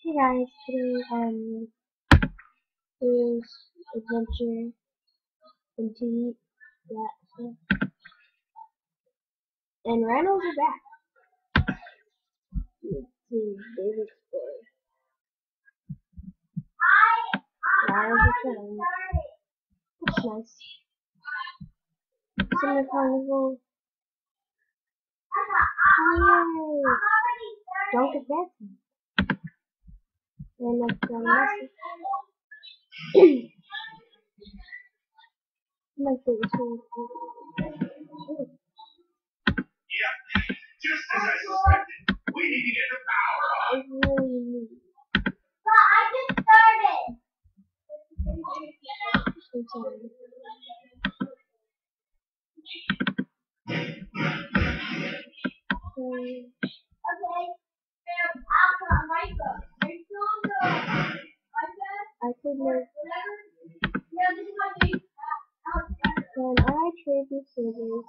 Hey guys, today is adventure into that stuff. And rhinos are back. Let's see, David Explorer. Rhinos are trying. That's nice. Summer Carnival. Yay! Don't get dancing. And that's my favorite song. Just as I suspected, we need to get the power on. I really need. But I just started. I'm sorry. Okay. I'll come right up. Are you still on the I could make. Yeah, this is my base. Can I trade these servers?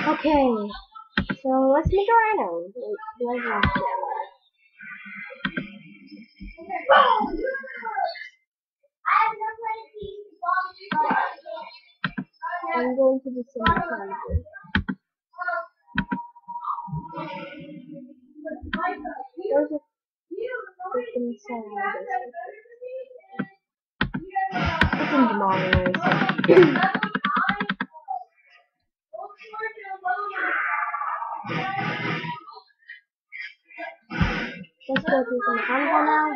Okay, so let's make a rhino. Do I have to? I'm going to do some more. There's a freaking sound. Freaking demonic. Let's go to some carnival now.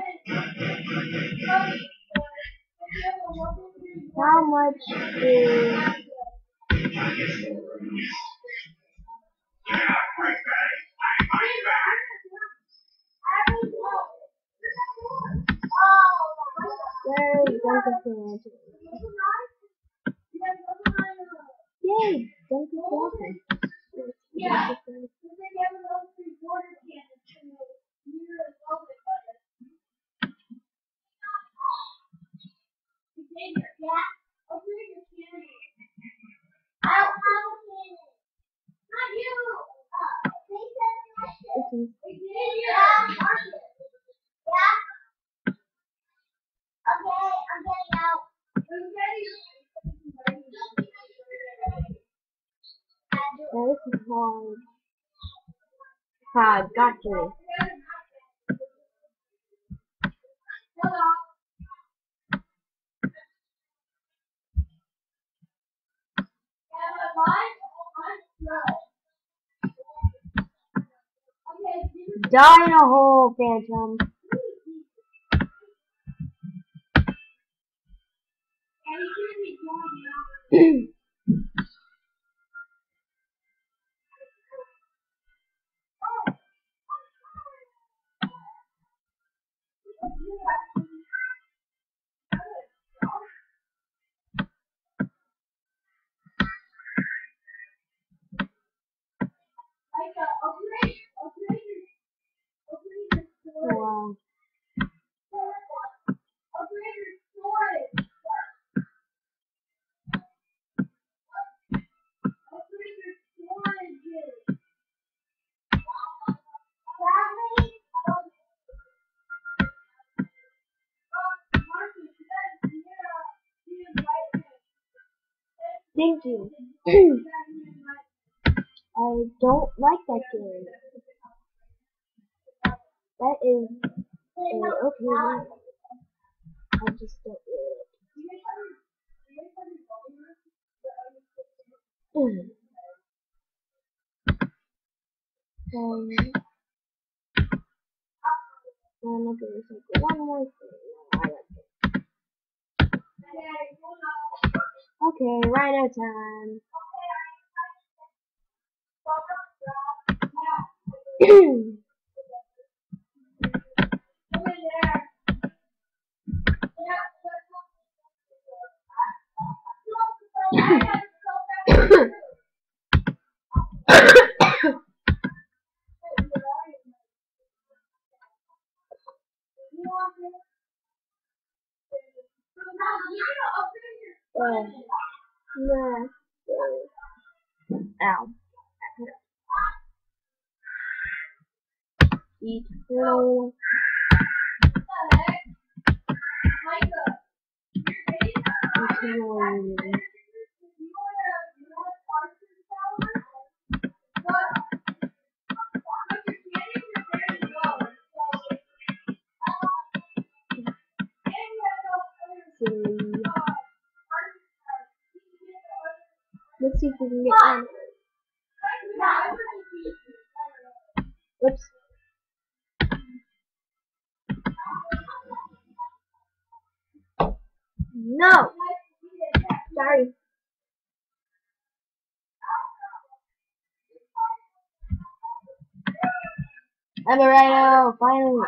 How much is... Yeah, right back. I'm right back. Where's Duncan Sanders? Yay! Duncan Sanders. Now this is hard. Ah, got you. Die in a hole, Phantom. Wow. Thank you. I don't like that game. That is okay. I just don't really. I'm gonna do one more thing. Okay, rhino time. Nah. Ow. Eternal. Eternal. Silly. Let's see if we can get one. Oops. No! Sorry. I'm a rhino, finally.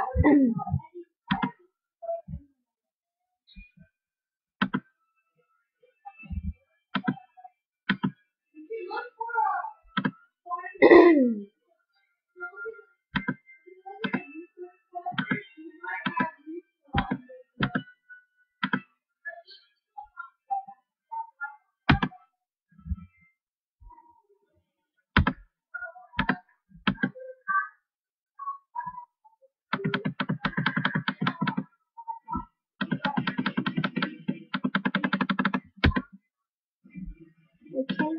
Okay.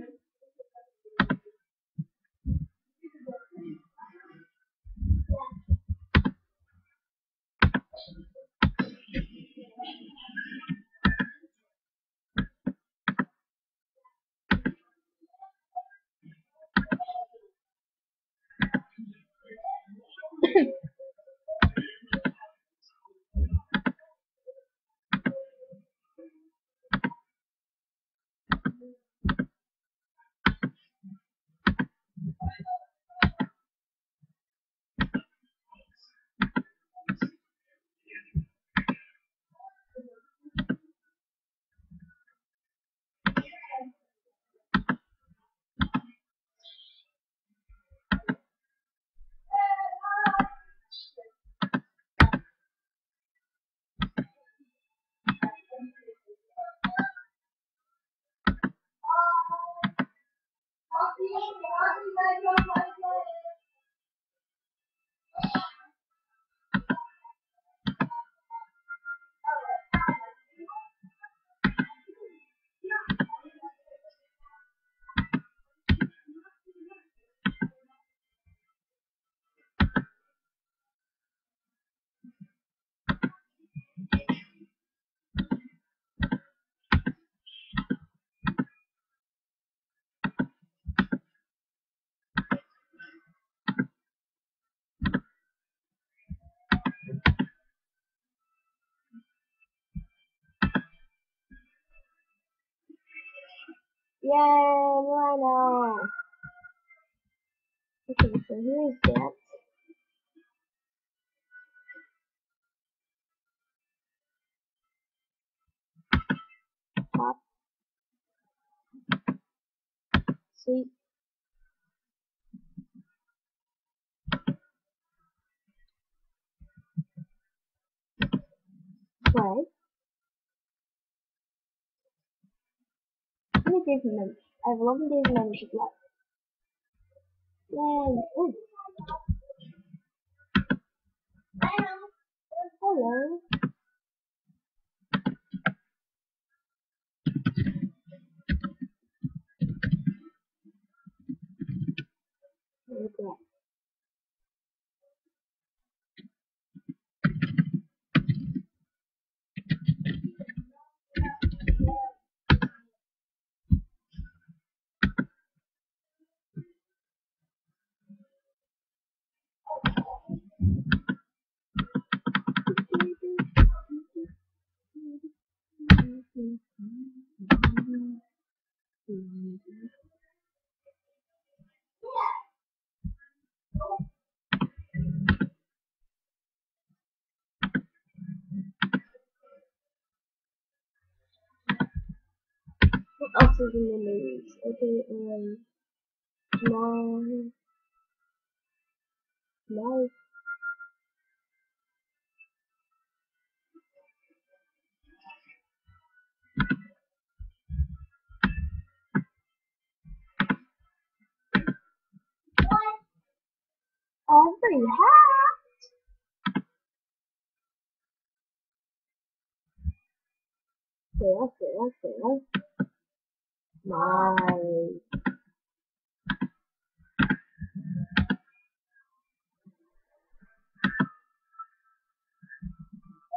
Yay, rhino! Okay, so here's that. Pop. Sleep. Play. How many days of membership? I have 11 days of membership left. Yay! Ooh. Hello. Look at that. What else is in the news? Okay, tomorrow, already hacked. Fail. Nice.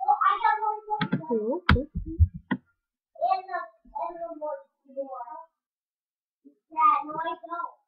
Oh, I got one more. Cool. And the more. Yeah, no, I don't.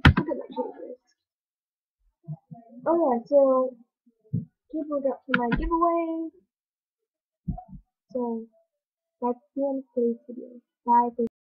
Look at my changes. Oh yeah, so people got to my giveaway. So that's the end of today's video. Bye.